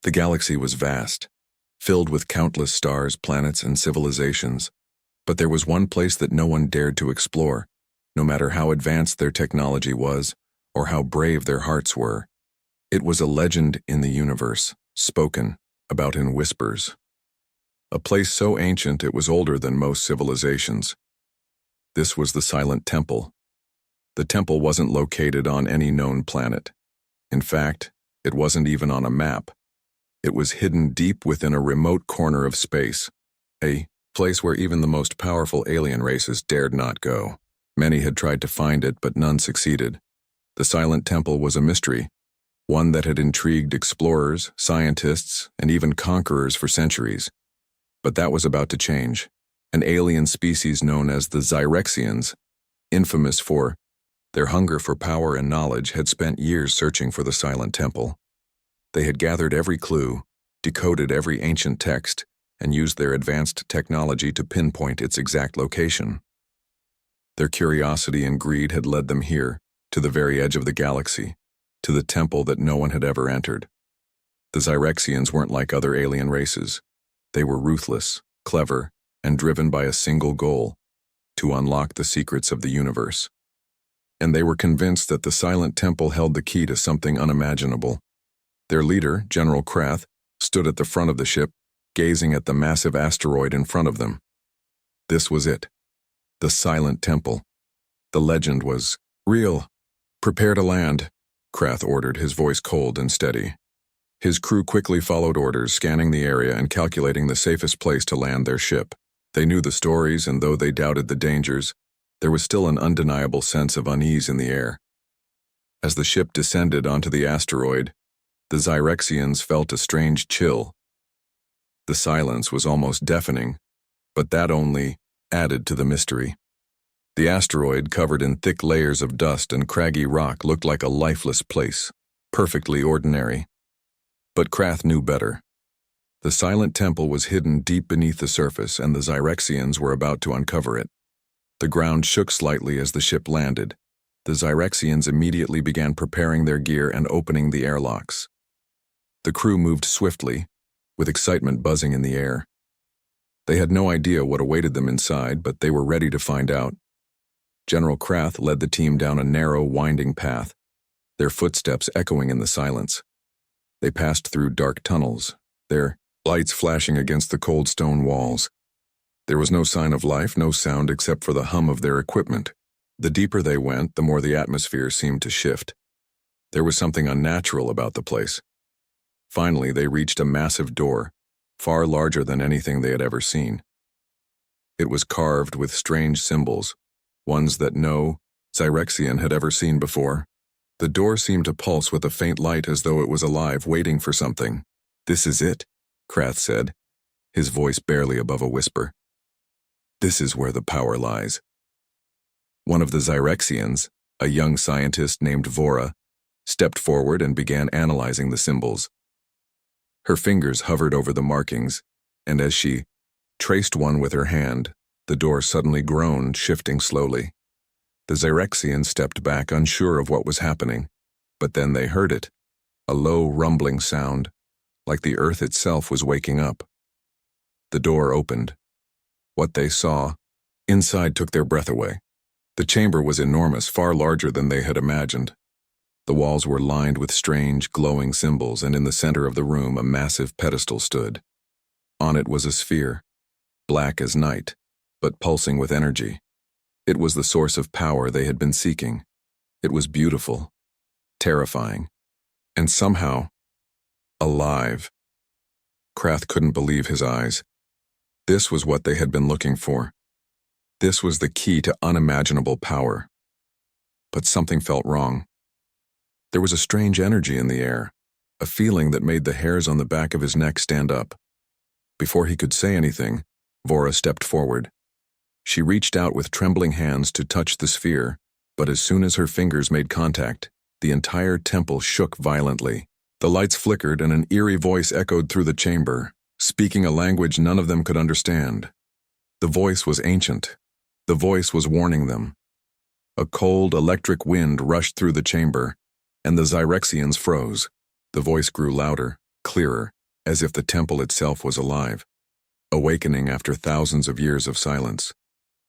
The galaxy was vast, filled with countless stars, planets, and civilizations. But there was one place that no one dared to explore, no matter how advanced their technology was or how brave their hearts were. It was a legend in the universe, spoken about in whispers. A place so ancient it was older than most civilizations. This was the Silent Temple. The temple wasn't located on any known planet. In fact, it wasn't even on a map. It was hidden deep within a remote corner of space, a place where even the most powerful alien races dared not go. Many had tried to find it, but none succeeded. The Silent Temple was a mystery, one that had intrigued explorers, scientists, and even conquerors for centuries. But that was about to change. An alien species known as the Zyrexians, infamous for their hunger for power and knowledge, had spent years searching for the Silent Temple. They had gathered every clue, decoded every ancient text, and used their advanced technology to pinpoint its exact location. Their curiosity and greed had led them here, to the very edge of the galaxy, to the temple that no one had ever entered. The Zyrexians weren't like other alien races. They were ruthless, clever, and driven by a single goal: to unlock the secrets of the universe. And they were convinced that the Silent Temple held the key to something unimaginable. Their leader, General Krath, stood at the front of the ship, gazing at the massive asteroid in front of them. This was it. The Silent Temple. The legend was real. "Prepare to land," Krath ordered, his voice cold and steady. His crew quickly followed orders, scanning the area and calculating the safest place to land their ship. They knew the stories, and though they doubted the dangers, there was still an undeniable sense of unease in the air. As the ship descended onto the asteroid, the Zyrexians felt a strange chill. The silence was almost deafening, but that only added to the mystery. The asteroid, covered in thick layers of dust and craggy rock, looked like a lifeless place, perfectly ordinary. But Krath knew better. The Silent Temple was hidden deep beneath the surface, and the Zyrexians were about to uncover it. The ground shook slightly as the ship landed. The Zyrexians immediately began preparing their gear and opening the airlocks. The crew moved swiftly, with excitement buzzing in the air. They had no idea what awaited them inside, but they were ready to find out. General Krath led the team down a narrow, winding path, their footsteps echoing in the silence. They passed through dark tunnels, their lights flashing against the cold stone walls. There was no sign of life, no sound except for the hum of their equipment. The deeper they went, the more the atmosphere seemed to shift. There was something unnatural about the place. Finally, they reached a massive door, far larger than anything they had ever seen. It was carved with strange symbols, ones that no Zyrexian had ever seen before. The door seemed to pulse with a faint light, as though it was alive, waiting for something. "This is it," Krath said, his voice barely above a whisper. "This is where the power lies." One of the Zyrexians, a young scientist named Vora, stepped forward and began analyzing the symbols. Her fingers hovered over the markings, and as she traced one with her hand, the door suddenly groaned, shifting slowly. The Zyrexians stepped back, unsure of what was happening, but then they heard it, a low, rumbling sound, like the earth itself was waking up. The door opened. What they saw inside took their breath away. The chamber was enormous, far larger than they had imagined. The walls were lined with strange, glowing symbols, and in the center of the room a massive pedestal stood. On it was a sphere, black as night, but pulsing with energy. It was the source of power they had been seeking. It was beautiful, terrifying, and somehow alive. Krath couldn't believe his eyes. This was what they had been looking for. This was the key to unimaginable power. But something felt wrong. There was a strange energy in the air, a feeling that made the hairs on the back of his neck stand up. Before he could say anything, Vora stepped forward. She reached out with trembling hands to touch the sphere, but as soon as her fingers made contact, the entire temple shook violently. The lights flickered and an eerie voice echoed through the chamber, speaking a language none of them could understand. The voice was ancient. The voice was warning them. A cold, electric wind rushed through the chamber, and the Zyrexians froze. The voice grew louder, clearer, as if the temple itself was alive, awakening after thousands of years of silence.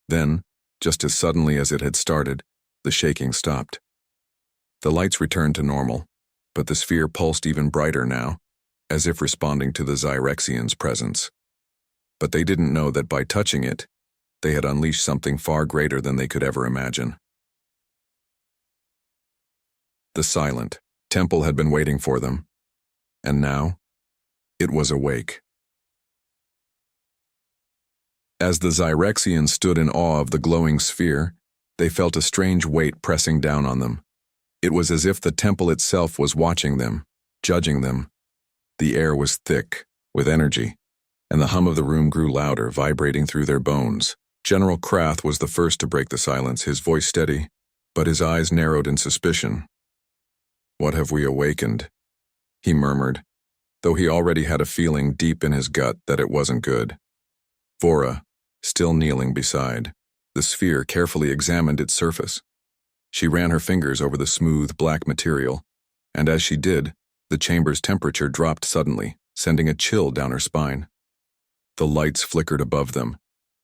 Then, just as suddenly as it had started, the shaking stopped. The lights returned to normal, but the sphere pulsed even brighter now, as if responding to the Zyrexians' presence. But they didn't know that by touching it, they had unleashed something far greater than they could ever imagine. The silent temple had been waiting for them, and now it was awake. As the Zyrexians stood in awe of the glowing sphere, they felt a strange weight pressing down on them. It was as if the temple itself was watching them, judging them. The air was thick with energy, and the hum of the room grew louder, vibrating through their bones. General Krath was the first to break the silence, his voice steady, but his eyes narrowed in suspicion. "What have we awakened?" he murmured, though he already had a feeling deep in his gut that it wasn't good. Vora, still kneeling beside the sphere, carefully examined its surface. She ran her fingers over the smooth, black material, and as she did, the chamber's temperature dropped suddenly, sending a chill down her spine. The lights flickered above them,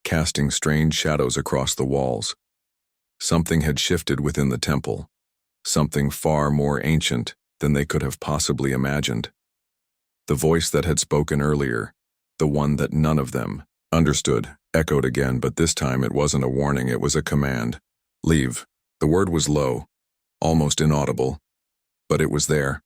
casting strange shadows across the walls. Something had shifted within the temple, something far more ancient than they could have possibly imagined. The voice that had spoken earlier, the one that none of them understood, echoed again, but this time it wasn't a warning, it was a command. "Leave." The word was low, almost inaudible, but it was there.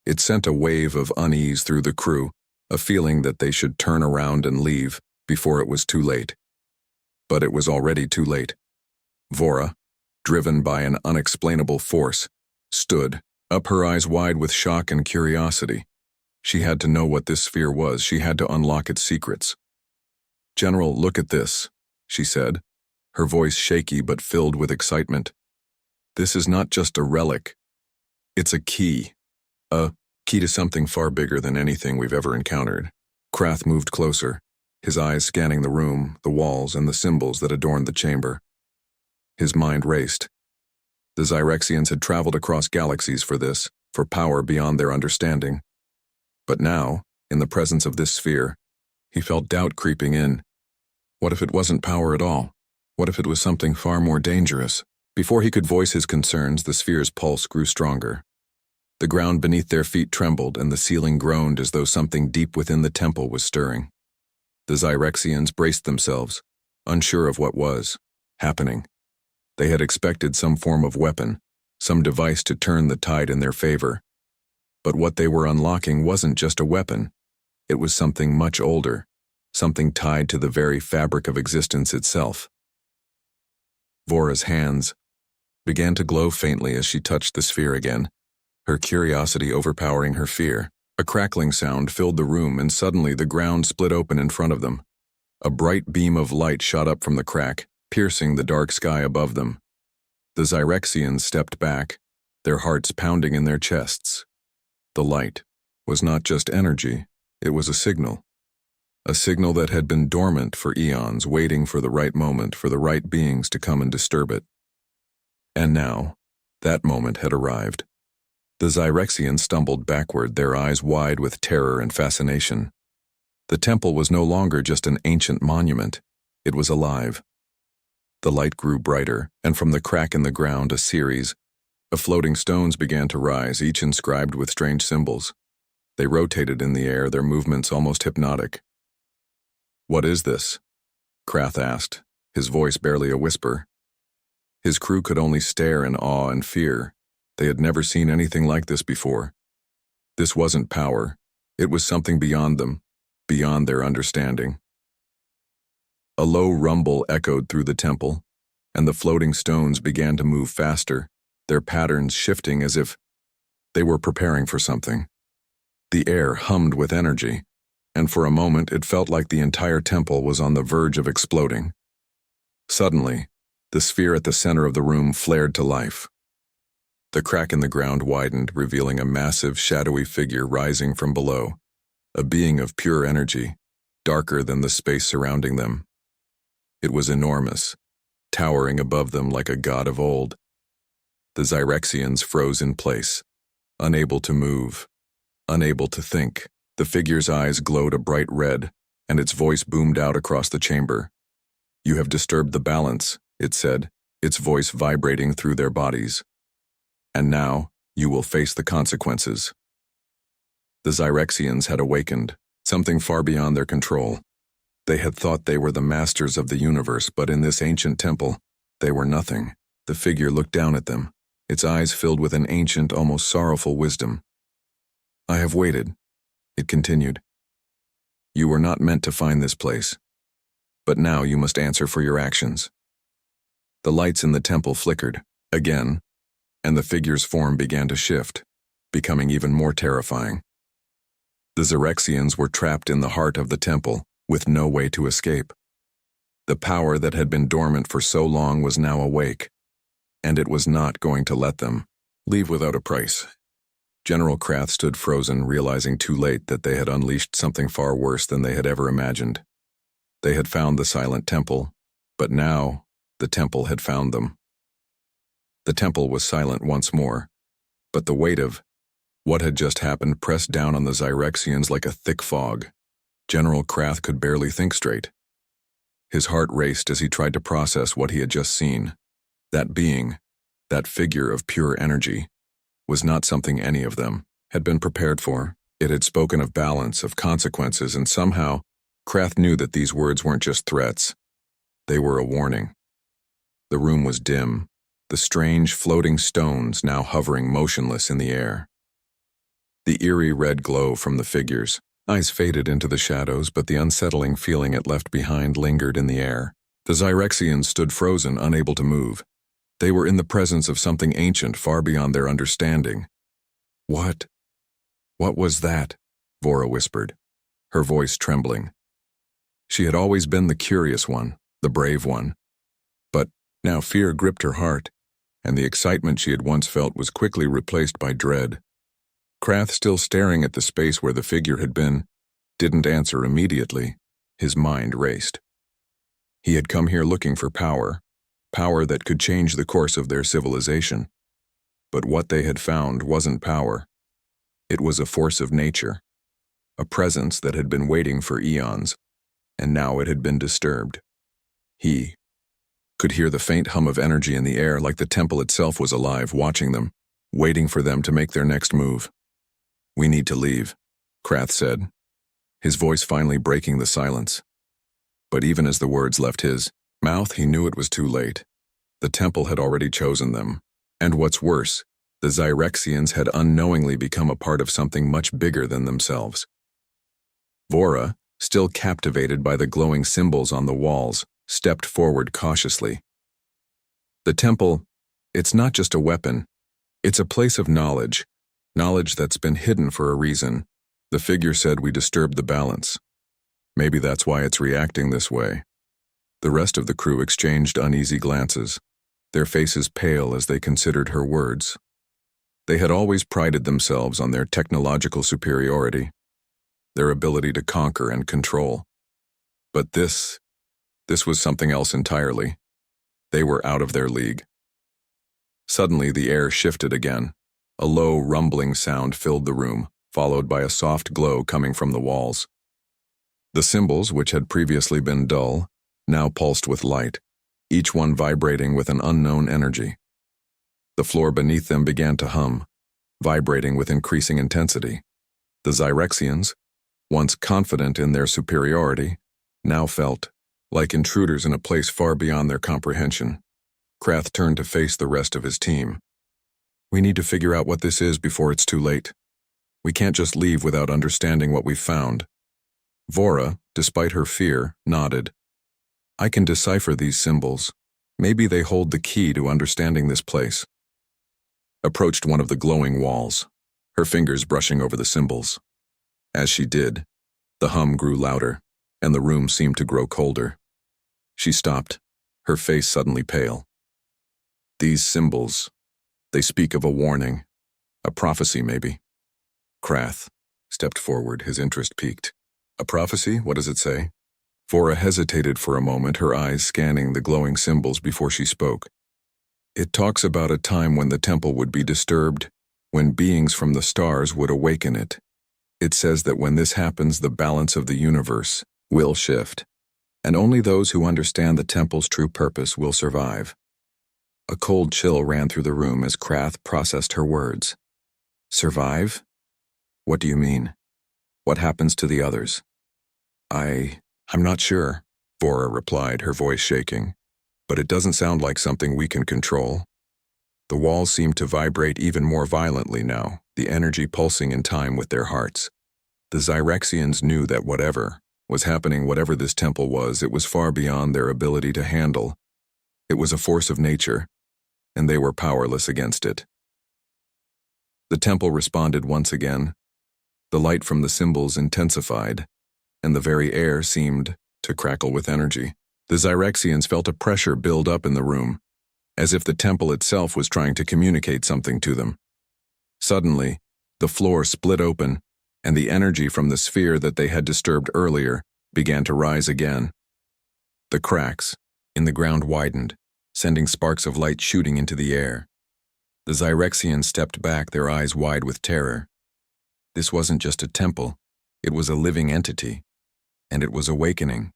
It sent a wave of unease through the crew, a feeling that they should turn around and leave before it was too late. But it was already too late. Vora, driven by an unexplainable force, stood, up, her eyes wide with shock and curiosity. She had to know what this sphere was. She had to unlock its secrets. "General, look at this," she said, her voice shaky but filled with excitement. "This is not just a relic. It's a key. A key to something far bigger than anything we've ever encountered." Krath moved closer, his eyes scanning the room, the walls, and the symbols that adorned the chamber. His mind raced. The Zyrexians had traveled across galaxies for this, for power beyond their understanding. But now, in the presence of this sphere, he felt doubt creeping in. What if it wasn't power at all? What if it was something far more dangerous? Before he could voice his concerns, the sphere's pulse grew stronger. The ground beneath their feet trembled, and the ceiling groaned as though something deep within the temple was stirring. The Zyrexians braced themselves, unsure of what was happening. They had expected some form of weapon, some device to turn the tide in their favor. But what they were unlocking wasn't just a weapon. It was something much older, something tied to the very fabric of existence itself. Vora's hands began to glow faintly as she touched the sphere again, her curiosity overpowering her fear. A crackling sound filled the room, and suddenly the ground split open in front of them. A bright beam of light shot up from the crack, piercing the dark sky above them. The Zyrexians stepped back, their hearts pounding in their chests. The light was not just energy, it was a signal that had been dormant for eons, waiting for the right moment, for the right beings to come and disturb it. And now, that moment had arrived. The Zyrexians stumbled backward, their eyes wide with terror and fascination. The temple was no longer just an ancient monument, it was alive. The light grew brighter, and from the crack in the ground a series of floating stones began to rise, each inscribed with strange symbols. They rotated in the air, their movements almost hypnotic. "What is this?" Krath asked, his voice barely a whisper. His crew could only stare in awe and fear. They had never seen anything like this before. This wasn't power. It was something beyond them, beyond their understanding. A low rumble echoed through the temple, and the floating stones began to move faster, their patterns shifting as if they were preparing for something. The air hummed with energy, and for a moment it felt like the entire temple was on the verge of exploding. Suddenly, the sphere at the center of the room flared to life. The crack in the ground widened, revealing a massive, shadowy figure rising from below, a being of pure energy, darker than the space surrounding them. It was enormous, towering above them like a god of old. The Zyrexians froze in place, unable to move. unable to think. The figure's eyes glowed a bright red, and its voice boomed out across the chamber. "You have disturbed the balance," it said, its voice vibrating through their bodies. "And now, you will face the consequences." The Zyrexians had awakened, something far beyond their control. They had thought they were the masters of the universe, but in this ancient temple, they were nothing. The figure looked down at them, its eyes filled with an ancient, almost sorrowful wisdom. "I have waited," it continued. "You were not meant to find this place. But now you must answer for your actions." The lights in the temple flickered, again, and the figure's form began to shift, becoming even more terrifying. The Zyrexians were trapped in the heart of the temple, with no way to escape. The power that had been dormant for so long was now awake, and it was not going to let them leave without a price. General Krath stood frozen, realizing too late that they had unleashed something far worse than they had ever imagined. They had found the silent temple, but now the temple had found them. The temple was silent once more, but the weight of what had just happened pressed down on the Zyrexians like a thick fog. General Krath could barely think straight. His heart raced as he tried to process what he had just seen. That being, that figure of pure energy, was not something any of them had been prepared for. It had spoken of balance, of consequences, and somehow, Krath knew that these words weren't just threats. They were a warning. The room was dim, the strange floating stones now hovering motionless in the air. The eerie red glow from the figure's eyes faded into the shadows, but the unsettling feeling it left behind lingered in the air. The Zyrexians stood frozen, unable to move. They were in the presence of something ancient far beyond their understanding. What was that?" Vora whispered, her voice trembling. She had always been the curious one, the brave one. But now fear gripped her heart, and the excitement she had once felt was quickly replaced by dread. Krath, still staring at the space where the figure had been, didn't answer immediately. His mind raced. He had come here looking for power that could change the course of their civilization. But what they had found wasn't power. It was a force of nature, a presence that had been waiting for eons, and now it had been disturbed. He could hear the faint hum of energy in the air, like the temple itself was alive, watching them, waiting for them to make their next move. "We need to leave," Krath said, his voice finally breaking the silence. But even as the words left his mouth, he knew it was too late. The temple had already chosen them. And what's worse, the Zyrexians had unknowingly become a part of something much bigger than themselves. Vora, still captivated by the glowing symbols on the walls, stepped forward cautiously. "The temple, it's not just a weapon. It's a place of knowledge that's been hidden for a reason. The figure said we disturbed the balance. Maybe that's why it's reacting this way." The rest of the crew exchanged uneasy glances, their faces pale as they considered her words. They had always prided themselves on their technological superiority, their ability to conquer and control. But this was something else entirely. They were out of their league. Suddenly the air shifted again. A low, rumbling sound filled the room, followed by a soft glow coming from the walls. The symbols, which had previously been dull, now pulsed with light, each one vibrating with an unknown energy. The floor beneath them began to hum, vibrating with increasing intensity. The Zyrexians, once confident in their superiority, now felt like intruders in a place far beyond their comprehension. Krath turned to face the rest of his team. "We need to figure out what this is before it's too late. We can't just leave without understanding what we've found." Vora, despite her fear, nodded. "I can decipher these symbols. Maybe they hold the key to understanding this place." Approached one of the glowing walls, her fingers brushing over the symbols. As she did, the hum grew louder, and the room seemed to grow colder. She stopped, her face suddenly pale. "These symbols, they speak of a warning, a prophecy maybe." Krath stepped forward, his interest piqued. "A prophecy? What does it say?" Vora hesitated for a moment, her eyes scanning the glowing symbols before she spoke. "It talks about a time when the temple would be disturbed, when beings from the stars would awaken it. It says that when this happens, the balance of the universe will shift, and only those who understand the temple's true purpose will survive. A cold chill ran through the room as Krath processed her words. Survive? What do you mean? What happens to the others? I'm not sure, Vora replied, her voice shaking. But it doesn't sound like something we can control. The walls seemed to vibrate even more violently now, the energy pulsing in time with their hearts. The Zyrexians knew that whatever was happening, whatever this temple was, it was far beyond their ability to handle. It was a force of nature, and they were powerless against it. The temple responded once again. The light from the symbols intensified, and the very air seemed to crackle with energy. The Zyrexians felt a pressure build up in the room, as if the temple itself was trying to communicate something to them. Suddenly, the floor split open, and the energy from the sphere that they had disturbed earlier began to rise again. The cracks in the ground widened, sending sparks of light shooting into the air. The Zyrexians stepped back, their eyes wide with terror. This wasn't just a temple, it was a living entity, and it was awakening.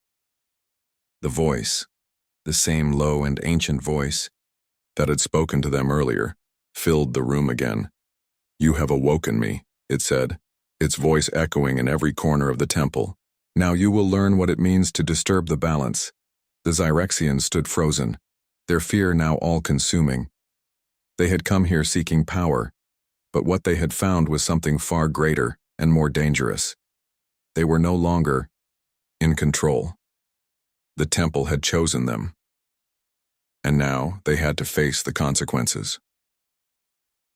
The voice, the same low and ancient voice that had spoken to them earlier, filled the room again. You have awoken me, it said, its voice echoing in every corner of the temple. Now you will learn what it means to disturb the balance. The Zyrexians stood frozen, their fear now all-consuming. They had come here seeking power, but what they had found was something far greater and more dangerous. They were no longer in control. The temple had chosen them, and now they had to face the consequences.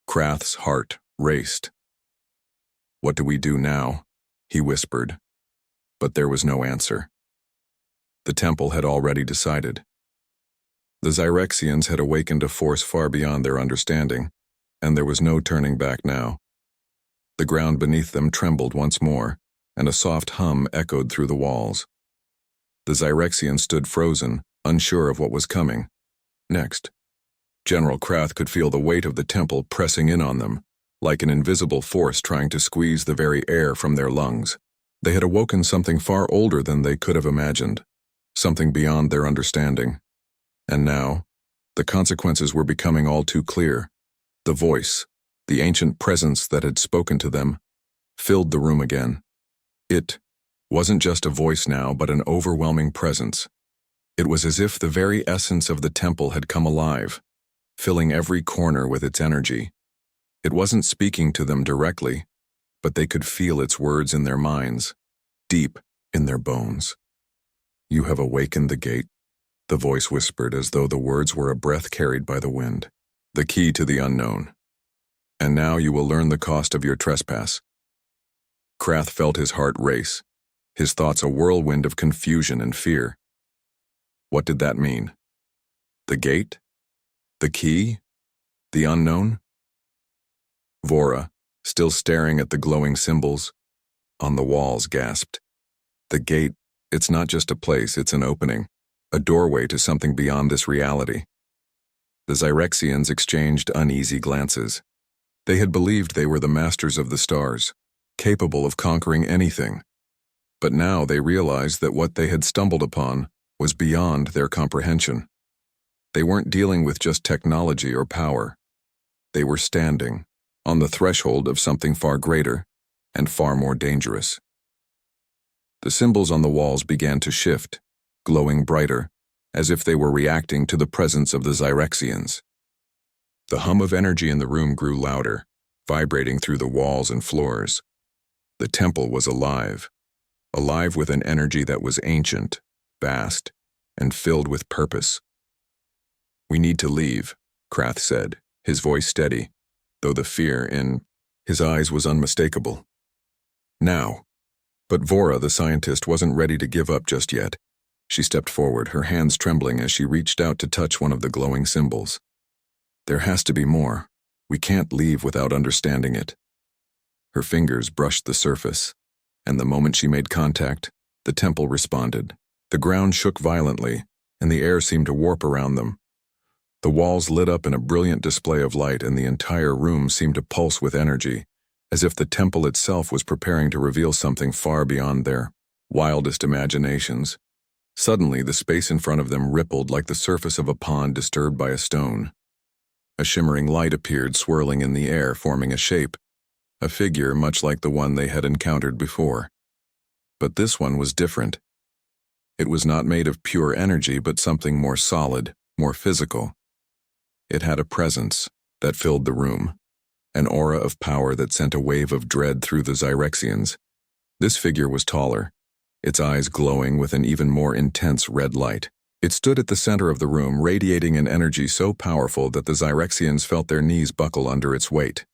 Krath's heart raced. What do we do now? He whispered, but there was no answer. The temple had already decided. The Zyrexians had awakened a force far beyond their understanding, and there was no turning back now. The ground beneath them trembled once more, and a soft hum echoed through the walls. The Zyrexians stood frozen, unsure of what was coming. Next, General Krath could feel the weight of the temple pressing in on them, like an invisible force trying to squeeze the very air from their lungs. They had awoken something far older than they could have imagined, something beyond their understanding. And now, the consequences were becoming all too clear. The voice, the ancient presence that had spoken to them, filled the room again. It wasn't just a voice now, but an overwhelming presence. It was as if the very essence of the temple had come alive, filling every corner with its energy. It wasn't speaking to them directly, but they could feel its words in their minds, deep in their bones. You have awakened the gate, the voice whispered, as though the words were a breath carried by the wind. The key to the unknown. And now you will learn the cost of your trespass. Krath felt his heart race, his thoughts a whirlwind of confusion and fear. What did that mean? The gate? The key? The unknown? Vora, still staring at the glowing symbols on the walls, gasped. The gate, it's not just a place, it's an opening, a doorway to something beyond this reality. The Zyrexians exchanged uneasy glances. They had believed they were the masters of the stars, capable of conquering anything. But now they realized that what they had stumbled upon was beyond their comprehension. They weren't dealing with just technology or power. They were standing on the threshold of something far greater and far more dangerous. The symbols on the walls began to shift, glowing brighter, as if they were reacting to the presence of the Zyrexians. The hum of energy in the room grew louder, vibrating through the walls and floors. The temple was alive with an energy that was ancient, vast, and filled with purpose. We need to leave, Krath said, his voice steady, though the fear in his eyes was unmistakable. Now. But Vora, the scientist, wasn't ready to give up just yet. She stepped forward, her hands trembling as she reached out to touch one of the glowing symbols. There has to be more. We can't leave without understanding it. Her fingers brushed the surface, and the moment she made contact, the temple responded. The ground shook violently, and the air seemed to warp around them. The walls lit up in a brilliant display of light, and the entire room seemed to pulse with energy, as if the temple itself was preparing to reveal something far beyond their wildest imaginations. Suddenly, the space in front of them rippled like the surface of a pond disturbed by a stone. A shimmering light appeared, swirling in the air, forming a shape, a figure much like the one they had encountered before. But this one was different. It was not made of pure energy, but something more solid, more physical. It had a presence that filled the room, an aura of power that sent a wave of dread through the Zyrexians. This figure was taller, its eyes glowing with an even more intense red light. It stood at the center of the room, radiating an energy so powerful that the Zyrexians felt their knees buckle under its weight.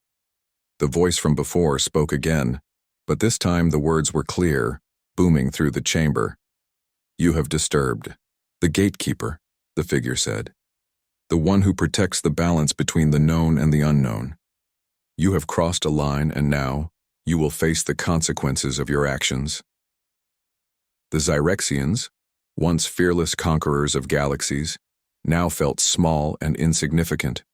The voice from before spoke again, but this time the words were clear, booming through the chamber. "You have disturbed the gatekeeper," the figure said. "The one who protects the balance between the known and the unknown. You have crossed a line, and now you will face the consequences of your actions." The Zyrexians, once fearless conquerors of galaxies, now felt small and insignificant.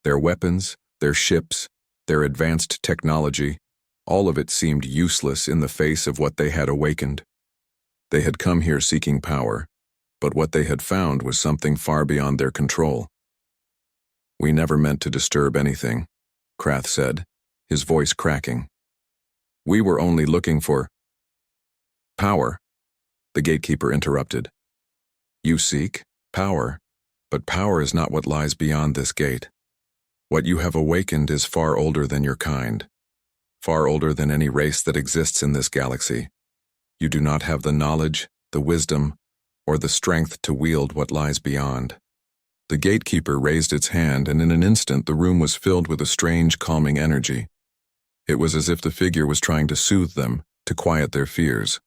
Their weapons, their ships, their advanced technology, all of it seemed useless in the face of what they had awakened. They had come here seeking power, but what they had found was something far beyond their control. "We never meant to disturb anything," Krath said, his voice cracking. "We were only looking for power," the gatekeeper interrupted. "You seek power, but power is not what lies beyond this gate. What you have awakened is far older than your kind, far older than any race that exists in this galaxy. You do not have the knowledge, the wisdom, or the strength to wield what lies beyond." The gatekeeper raised its hand, and in an instant the room was filled with a strange, calming energy. It was as if the figure was trying to soothe them, to quiet their fears.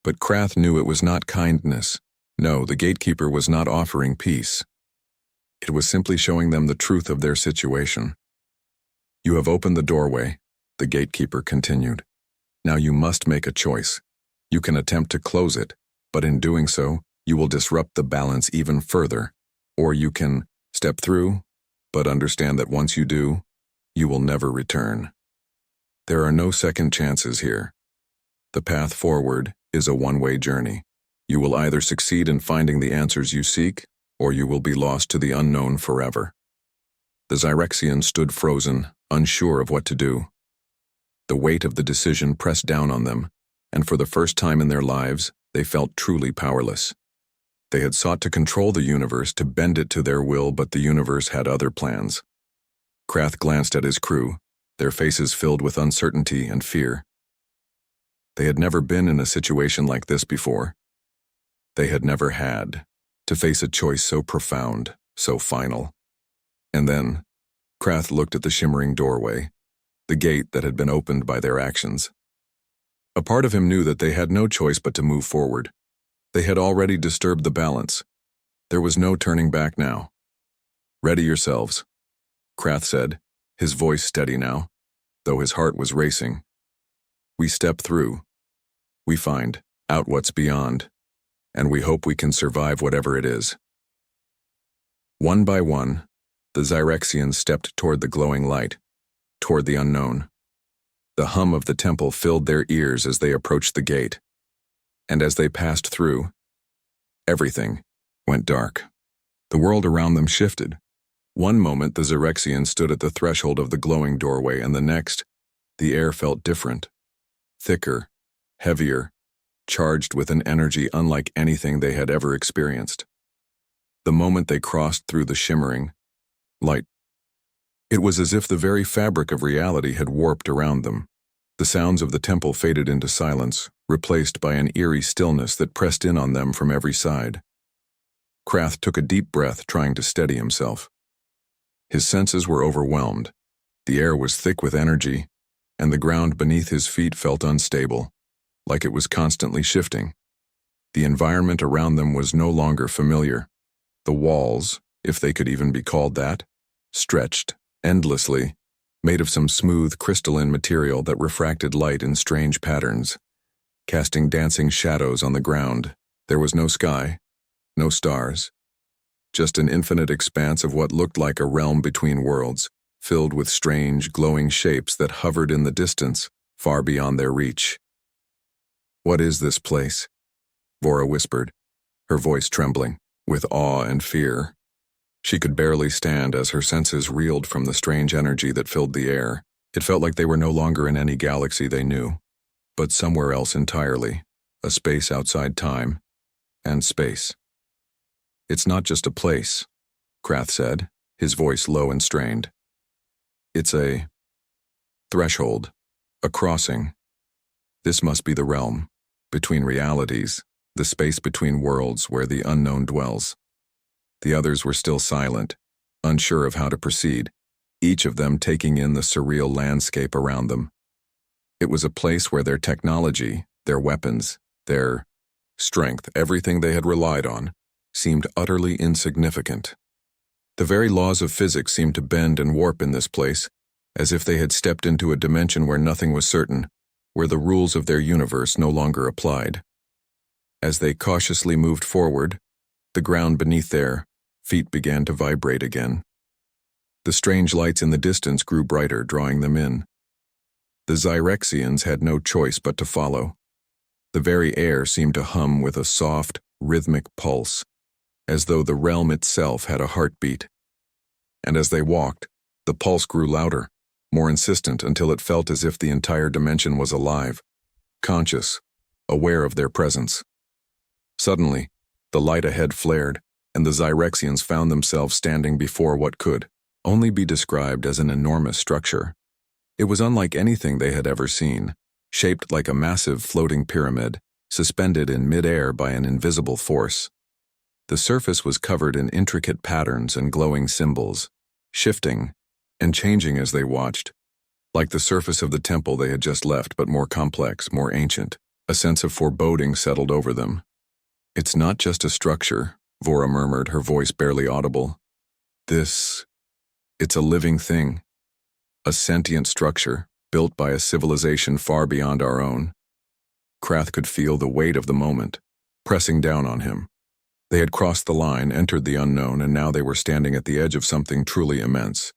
But Krath knew it was not kindness. No, the gatekeeper was not offering peace. It was simply showing them the truth of their situation. "You have opened the doorway," the gatekeeper continued. "Now you must make a choice. You can attempt to close it, but in doing so, you will disrupt the balance even further. Or you can step through, but understand that once you do, you will never return. There are no second chances here. The path forward is a one-way journey. You will either succeed in finding the answers you seek, or you will be lost to the unknown forever." The Zyrexians stood frozen, unsure of what to do. The weight of the decision pressed down on them, and for the first time in their lives, they felt truly powerless. They had sought to control the universe, to bend it to their will, but the universe had other plans. Krath glanced at his crew, their faces filled with uncertainty and fear. They had never been in a situation like this before. They had never had to face a choice so profound, so final. And then, Krath looked at the shimmering doorway, the gate that had been opened by their actions. A part of him knew that they had no choice but to move forward. They had already disturbed the balance. There was no turning back now. "Ready yourselves," Krath said, his voice steady now, though his heart was racing. "We step through. We find out what's beyond, and we hope we can survive whatever it is." One by one, the Zyrexians stepped toward the glowing light, toward the unknown. The hum of the temple filled their ears as they approached the gate. And as they passed through, everything went dark. The world around them shifted. One moment the Zyrexians stood at the threshold of the glowing doorway, and the next, the air felt different. Thicker, heavier, charged with an energy unlike anything they had ever experienced. The moment they crossed through the shimmering light, it was as if the very fabric of reality had warped around them. The sounds of the temple faded into silence, replaced by an eerie stillness that pressed in on them from every side. Krath took a deep breath, trying to steady himself. His senses were overwhelmed. The air was thick with energy, and the ground beneath his feet felt unstable, like it was constantly shifting. The environment around them was no longer familiar. The walls, if they could even be called that, stretched endlessly, made of some smooth crystalline material that refracted light in strange patterns, casting dancing shadows on the ground. There was no sky, no stars, just an infinite expanse of what looked like a realm between worlds, filled with strange, glowing shapes that hovered in the distance, far beyond their reach. "What is this place?" Vora whispered, her voice trembling, with awe and fear. She could barely stand as her senses reeled from the strange energy that filled the air. It felt like they were no longer in any galaxy they knew, but somewhere else entirely, a space outside time and space. "It's not just a place," Krath said, his voice low and strained. "It's a threshold, a crossing. This must be the realm, between realities, the space between worlds where the unknown dwells." The others were still silent, unsure of how to proceed, each of them taking in the surreal landscape around them. It was a place where their technology, their weapons, their strength, everything they had relied on, seemed utterly insignificant. The very laws of physics seemed to bend and warp in this place, as if they had stepped into a dimension where nothing was certain, where the rules of their universe no longer applied. As they cautiously moved forward, the ground beneath their feet began to vibrate again. The strange lights in the distance grew brighter, drawing them in. The Zyrexians had no choice but to follow. The very air seemed to hum with a soft, rhythmic pulse, as though the realm itself had a heartbeat. And as they walked, the pulse grew louder, more insistent, until it felt as if the entire dimension was alive, conscious, aware of their presence. Suddenly, the light ahead flared, and the Zyrexians found themselves standing before what could only be described as an enormous structure. It was unlike anything they had ever seen, shaped like a massive floating pyramid, suspended in mid-air by an invisible force. The surface was covered in intricate patterns and glowing symbols, shifting and changing as they watched, like the surface of the temple they had just left, but more complex, more ancient. A sense of foreboding settled over them. "It's not just a structure," Vora murmured, her voice barely audible. It's a living thing. A sentient structure, built by a civilization far beyond our own." Krath could feel the weight of the moment, pressing down on him. They had crossed the line, entered the unknown, and now they were standing at the edge of something truly immense,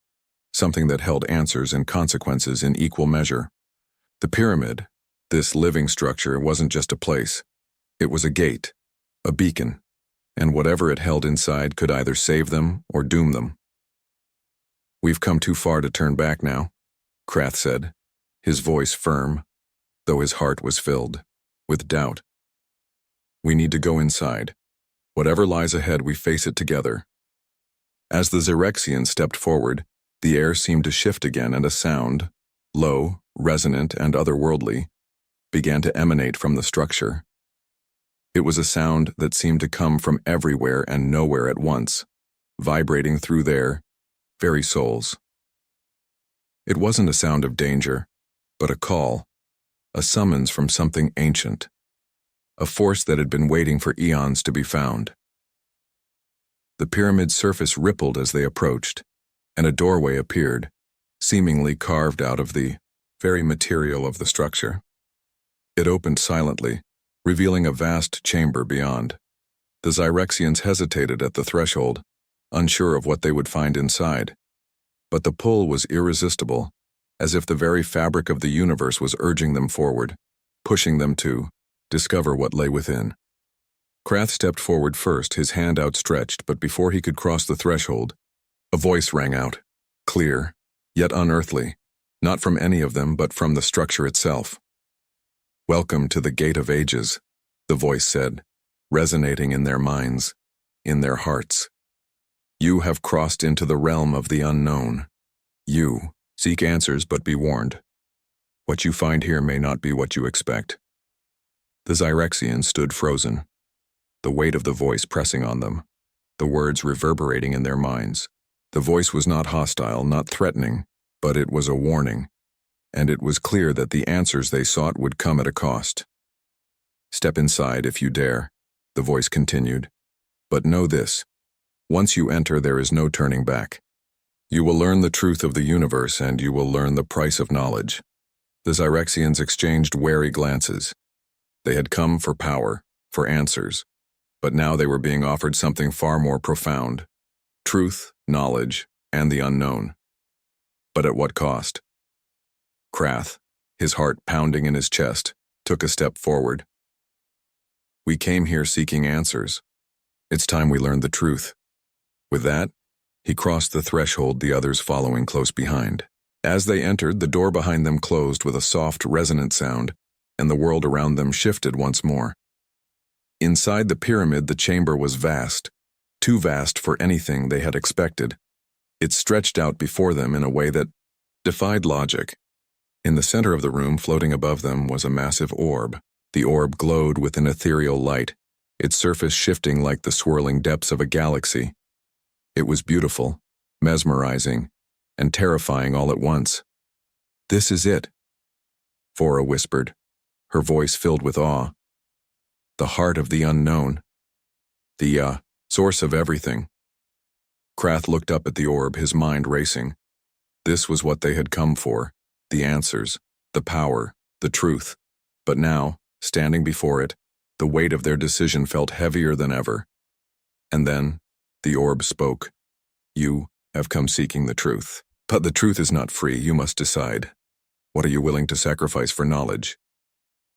something that held answers and consequences in equal measure. The pyramid, this living structure, wasn't just a place. It was a gate, a beacon, and whatever it held inside could either save them or doom them. "We've come too far to turn back now," Krath said, his voice firm, though his heart was filled with doubt. "We need to go inside. Whatever lies ahead, we face it together." As the Zyrexians stepped forward, the air seemed to shift again, and a sound, low, resonant, and otherworldly, began to emanate from the structure. It was a sound that seemed to come from everywhere and nowhere at once, vibrating through their very souls. It wasn't a sound of danger, but a call, a summons from something ancient, a force that had been waiting for eons to be found. The pyramid's surface rippled as they approached, and a doorway appeared, seemingly carved out of the very material of the structure. It opened silently, revealing a vast chamber beyond. The Zyrexians hesitated at the threshold, unsure of what they would find inside. But the pull was irresistible, as if the very fabric of the universe was urging them forward, pushing them to discover what lay within. Krath stepped forward first, his hand outstretched, but before he could cross the threshold, a voice rang out, clear, yet unearthly, not from any of them but from the structure itself. "Welcome to the Gate of Ages," the voice said, resonating in their minds, in their hearts. "You have crossed into the realm of the unknown. You seek answers, but be warned. What you find here may not be what you expect." The Zyrexians stood frozen, the weight of the voice pressing on them, the words reverberating in their minds. The voice was not hostile, not threatening, but it was a warning, and it was clear that the answers they sought would come at a cost. "Step inside if you dare," the voice continued. "But know this. Once you enter, there is no turning back. You will learn the truth of the universe, and you will learn the price of knowledge." The Zyrexians exchanged wary glances. They had come for power, for answers, but now they were being offered something far more profound: truth, knowledge, and the unknown. But at what cost? Krath, his heart pounding in his chest, took a step forward. We came here seeking answers. It's time we learned the truth. With that, he crossed the threshold, the others following close behind. As they entered, the door behind them closed with a soft, resonant sound, and the world around them shifted once more. Inside the pyramid, the chamber was vast, too vast for anything they had expected. It stretched out before them in a way that defied logic. In the center of the room, floating above them, was a massive orb. The orb glowed with an ethereal light, its surface shifting like the swirling depths of a galaxy. It was beautiful, mesmerizing, and terrifying all at once. "This is it," Vora whispered, her voice filled with awe. "The heart of the unknown. The source of everything." Krath looked up at the orb, his mind racing. This was what they had come for, the answers, the power, the truth. But now, standing before it, the weight of their decision felt heavier than ever. And then, the orb spoke. "You have come seeking the truth. But the truth is not free, you must decide. What are you willing to sacrifice for knowledge?"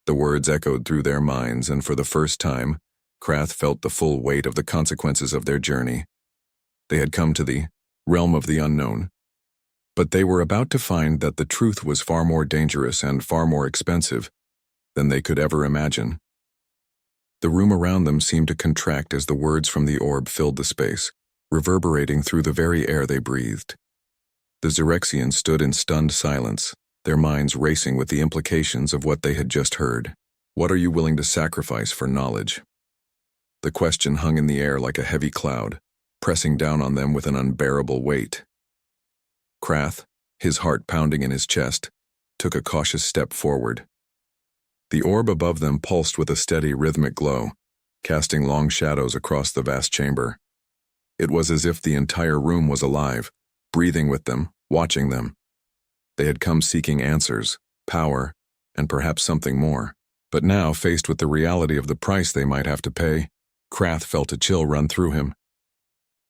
The words echoed through their minds, and for the first time, Krath felt the full weight of the consequences of their journey. They had come to the realm of the unknown. But they were about to find that the truth was far more dangerous and far more expensive than they could ever imagine. The room around them seemed to contract as the words from the orb filled the space, reverberating through the very air they breathed. The Xerexians stood in stunned silence, their minds racing with the implications of what they had just heard. "What are you willing to sacrifice for knowledge?" The question hung in the air like a heavy cloud, pressing down on them with an unbearable weight. Krath, his heart pounding in his chest, took a cautious step forward. The orb above them pulsed with a steady, rhythmic glow, casting long shadows across the vast chamber. It was as if the entire room was alive, breathing with them, watching them. They had come seeking answers, power, and perhaps something more. But now, faced with the reality of the price they might have to pay, Krath felt a chill run through him.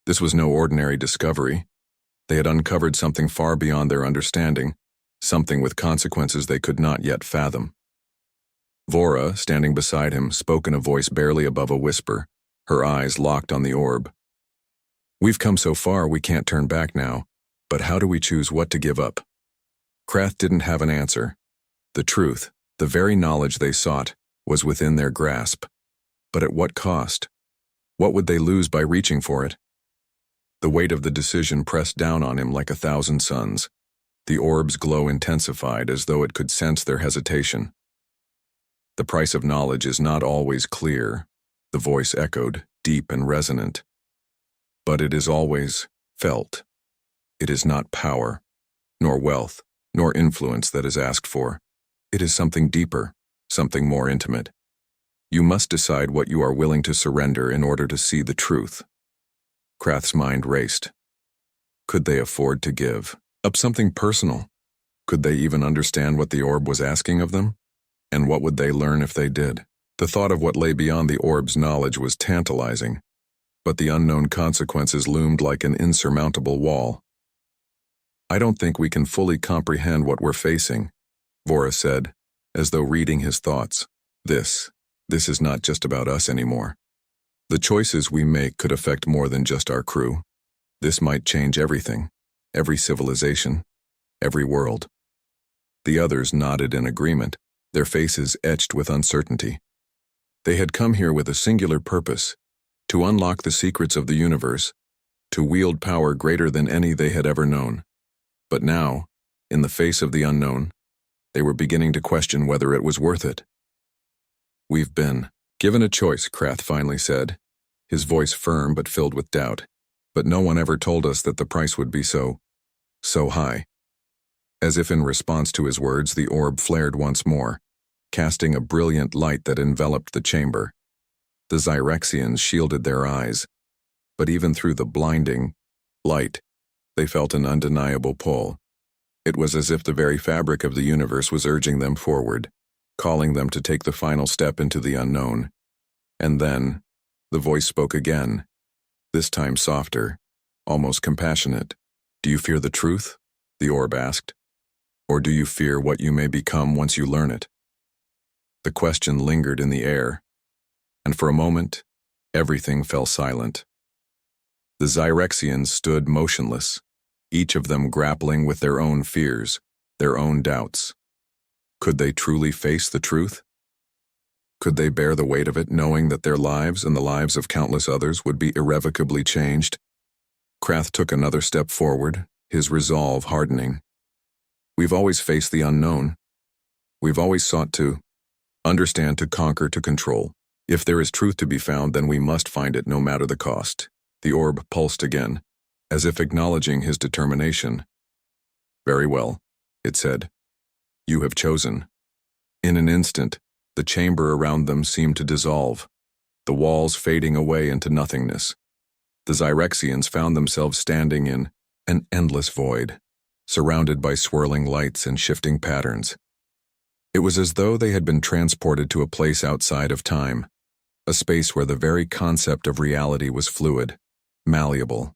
This was no ordinary discovery. They had uncovered something far beyond their understanding, something with consequences they could not yet fathom. Vora, standing beside him, spoke in a voice barely above a whisper, her eyes locked on the orb. "We've come so far, we can't turn back now, but how do we choose what to give up?" Krath didn't have an answer. The truth, the very knowledge they sought, was within their grasp. But at what cost? What would they lose by reaching for it? The weight of the decision pressed down on him like 1,000 suns. The orb's glow intensified as though it could sense their hesitation. "The price of knowledge is not always clear," the voice echoed, deep and resonant. "But it is always felt. It is not power, nor wealth, nor influence that is asked for. It is something deeper, something more intimate. You must decide what you are willing to surrender in order to see the truth." Krath's mind raced. Could they afford to give up something personal? Could they even understand what the orb was asking of them? And what would they learn if they did? The thought of what lay beyond the orb's knowledge was tantalizing, but the unknown consequences loomed like an insurmountable wall. "I don't think we can fully comprehend what we're facing," Vora said, as though reading his thoughts. This is not just about us anymore. The choices we make could affect more than just our crew. This might change everything, every civilization, every world." The others nodded in agreement, their faces etched with uncertainty. They had come here with a singular purpose, to unlock the secrets of the universe, to wield power greater than any they had ever known. But now, in the face of the unknown, they were beginning to question whether it was worth it. "We've been given a choice," Krath finally said, his voice firm but filled with doubt. "But no one ever told us that the price would be so high." As if in response to his words, the orb flared once more, casting a brilliant light that enveloped the chamber. The Xerexians shielded their eyes, but even through the blinding light, they felt an undeniable pull. It was as if the very fabric of the universe was urging them forward, calling them to take the final step into the unknown. And then, the voice spoke again, this time softer, almost compassionate. "Do you fear the truth? the orb asked. Or do you fear what you may become once you learn it? The question lingered in the air, and for a moment, everything fell silent. The Zyrexians stood motionless, each of them grappling with their own fears, their own doubts. Could they truly face the truth? Could they bear the weight of it, knowing that their lives and the lives of countless others would be irrevocably changed? Krath took another step forward, his resolve hardening. We've always faced the unknown. We've always sought to understand, to conquer, to control. If there is truth to be found, then we must find it no matter the cost. The orb pulsed again, as if acknowledging his determination. Very well, it said. You have chosen. In an instant, the chamber around them seemed to dissolve, the walls fading away into nothingness. The Zyrexians found themselves standing in an endless void, surrounded by swirling lights and shifting patterns. It was as though they had been transported to a place outside of time, a space where the very concept of reality was fluid, malleable.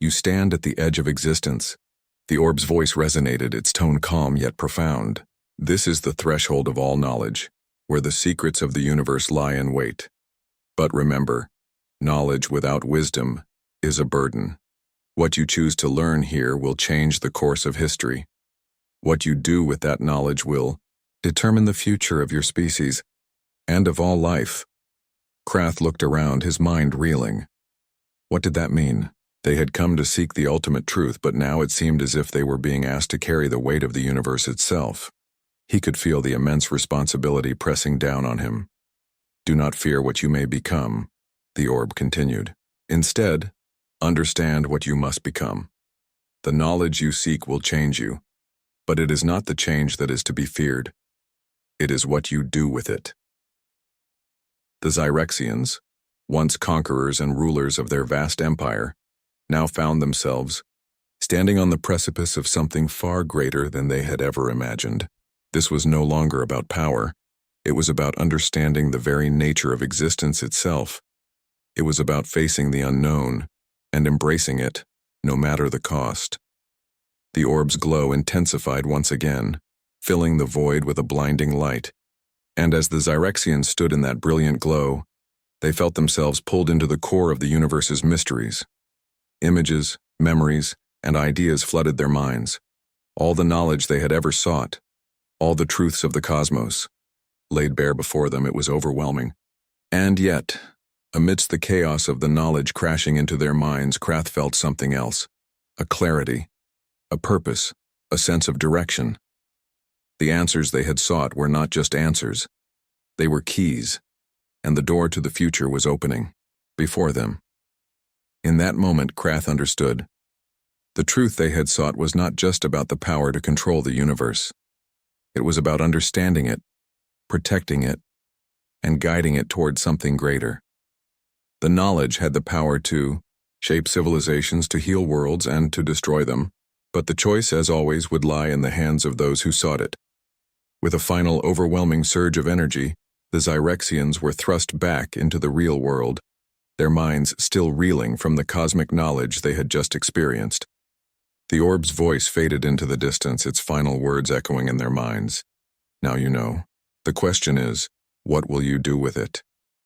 You stand at the edge of existence. The orb's voice resonated, its tone calm yet profound. This is the threshold of all knowledge, where the secrets of the universe lie in wait. But remember, knowledge without wisdom is a burden. What you choose to learn here will change the course of history. What you do with that knowledge will determine the future of your species and of all life. Krath looked around, his mind reeling. What did that mean? They had come to seek the ultimate truth, but now it seemed as if they were being asked to carry the weight of the universe itself. He could feel the immense responsibility pressing down on him. Do not fear what you may become, the orb continued. Instead, understand what you must become. The knowledge you seek will change you, but it is not the change that is to be feared. It is what you do with it. The Zyrexians, once conquerors and rulers of their vast empire, now found themselves standing on the precipice of something far greater than they had ever imagined. This was no longer about power. It was about understanding the very nature of existence itself. It was about facing the unknown and embracing it, no matter the cost. The orb's glow intensified once again, filling the void with a blinding light. And as the Zyrexians stood in that brilliant glow, they felt themselves pulled into the core of the universe's mysteries. Images, memories, and ideas flooded their minds. All the knowledge they had ever sought, all the truths of the cosmos, laid bare before them. It was overwhelming. And yet, amidst the chaos of the knowledge crashing into their minds, Krath felt something else. A clarity, a purpose, a sense of direction. The answers they had sought were not just answers. They were keys, and the door to the future was opening before them. In that moment, Krath understood. The truth they had sought was not just about the power to control the universe. It was about understanding it, protecting it, and guiding it toward something greater. The knowledge had the power to shape civilizations, to heal worlds, and to destroy them, but the choice, as always, would lie in the hands of those who sought it. With a final overwhelming surge of energy, the Zyrexians were thrust back into the real world, their minds still reeling from the cosmic knowledge they had just experienced. The orb's voice faded into the distance, its final words echoing in their minds. Now you know. The question is, what will you do with it?